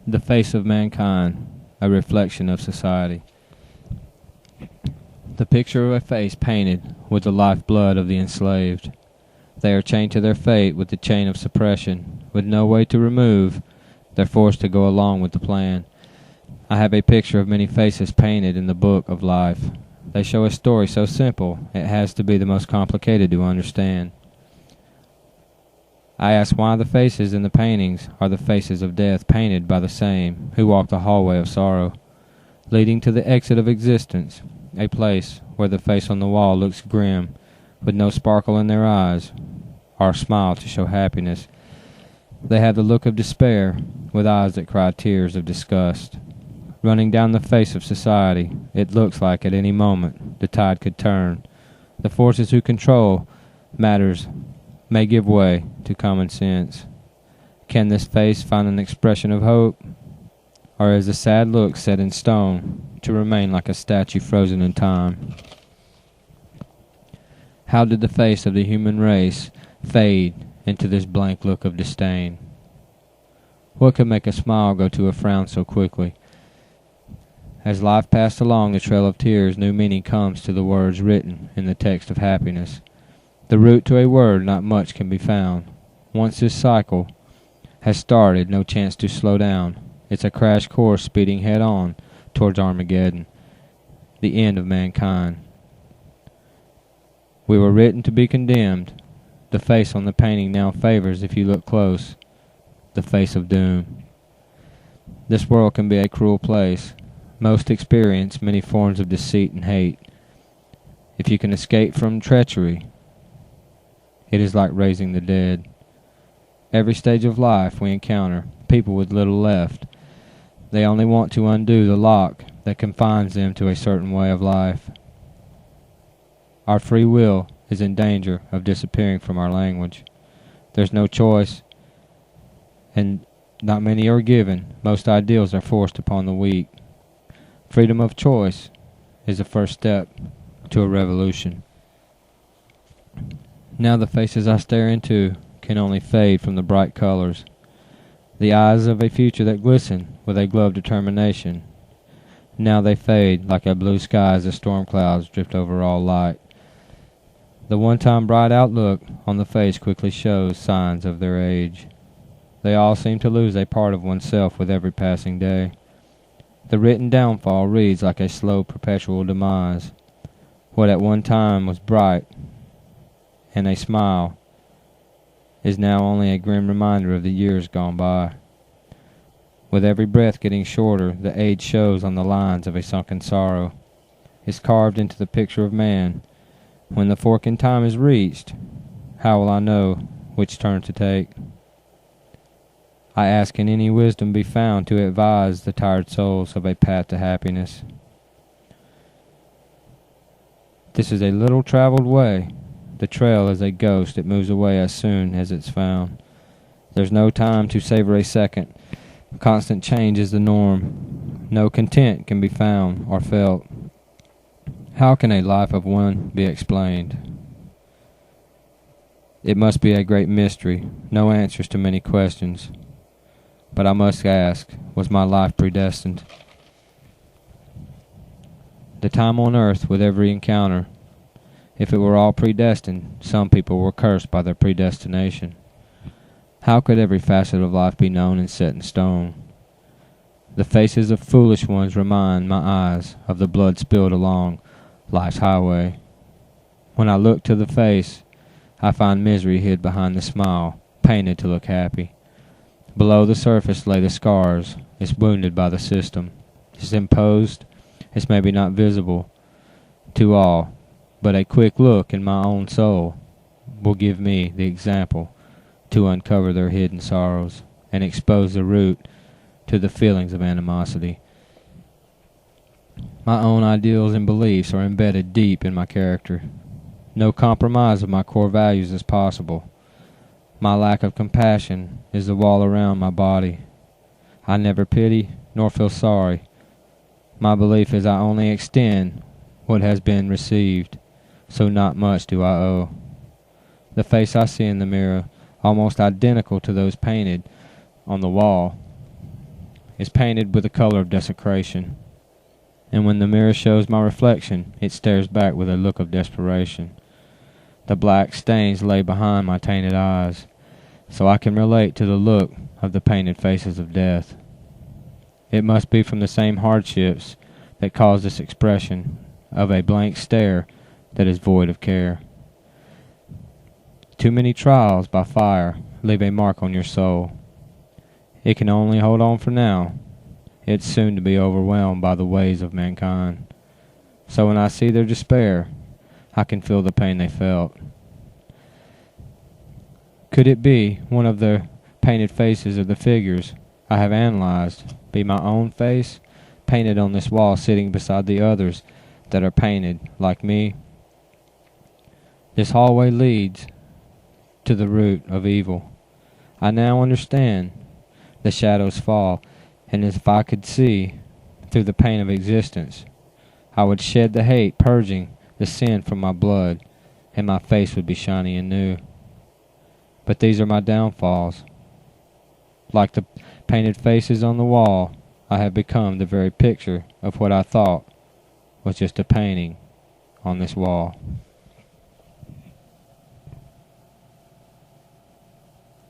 The face of mankind, a reflection of society. The picture of a face painted with the life blood of the enslaved. They are chained to their fate with the chain of suppression, with no way to remove. They're forced to go along with the plan. I have a picture of many faces painted in the book of life. They show a story so simple it has to be the most complicated to understand. I ask why the faces in the paintings are the faces of death painted by the same who walk the hallway of sorrow, leading to the exit of existence, a place where the face on the wall looks grim, with no sparkle in their eyes, or a smile to show happiness. They have the look of despair, with eyes that cry tears of disgust. Running down the face of society, it looks like at any moment the tide could turn. The forces who control matters may give way to common sense. Can this face find an expression of hope? Or is the sad look set in stone to remain like a statue frozen in time? How did the face of the human race fade into this blank look of disdain? What could make a smile go to a frown so quickly? As life passed along the trail of tears, new meaning comes to the words written in the text of happiness. The root to a word, not much can be found. Once this cycle has started, no chance to slow down. It's a crash course speeding head on towards Armageddon, the end of mankind. We were written to be condemned. The face on the painting now favors, if you look close, the face of doom. This world can be a cruel place. Most experience many forms of deceit and hate. If you can escape from treachery, it is like raising the dead. Every stage of life we encounter people with little left. They only want to undo the lock that confines them to a certain way of life. Our free will is in danger of disappearing from our language. There's no choice, and not many are given. Most ideals are forced upon the weak. Freedom of choice is the first step to a revolution. Now the faces I stare into can only fade from the bright colors, the eyes of a future that glisten with a glow of determination. Now they fade like a blue sky as the storm clouds drift over all light. The one-time bright outlook on the face quickly shows signs of their age. They all seem to lose a part of oneself with every passing day. The written downfall reads like a slow, perpetual demise. What at one time was bright and a smile is now only a grim reminder of the years gone by. With every breath getting shorter, the age shows on the lines of a sunken sorrow. It's carved into the picture of man. When the fork in time is reached, how will I know which turn to take? I ask, can any wisdom be found to advise the tired souls of a path to happiness? This is a little traveled way. The trail is a ghost. It moves away as soon as it's found. There's no time to savor a second. Constant change is the norm. No content can be found or felt. How can a life of one be explained? It must be a great mystery, no answers to many questions. But I must ask, was my life predestined? The time on earth with every encounter, if it were all predestined, some people were cursed by their predestination. How could every facet of life be known and set in stone? The faces of foolish ones remind my eyes of the blood spilled along life's highway. When I look to the face, I find misery hid behind the smile, painted to look happy. Below the surface lay the scars. It's wounded by the system. It's imposed. It's maybe not visible to all, but a quick look in my own soul will give me the example to uncover their hidden sorrows and expose the root to the feelings of animosity. My own ideals and beliefs are embedded deep in my character. No compromise of my core values is possible. My lack of compassion is the wall around my body. I never pity nor feel sorry. My belief is I only extend what has been received, so not much do I owe. The face I see in the mirror, almost identical to those painted on the wall, is painted with the color of desecration, and when the mirror shows my reflection, it stares back with a look of desperation. The black stains lay behind my tainted eyes, so I can relate to the look of the painted faces of death. It must be from the same hardships that cause this expression of a blank stare that is void of care. Too many trials by fire leave a mark on your soul. It can only hold on for now. It's soon to be overwhelmed by the ways of mankind. So when I see their despair, I can feel the pain they felt. Could it be one of the painted faces of the figures I have analyzed be my own face, painted on this wall sitting beside the others that are painted like me? This hallway leads to the root of evil. I now understand. The shadows fall, and if I could see through the pain of existence, I would shed the hate, purging the sin from my blood, and my face would be shiny and new. But these are my downfalls. Like the painted faces on the wall, I have become the very picture of what I thought was just a painting on this wall.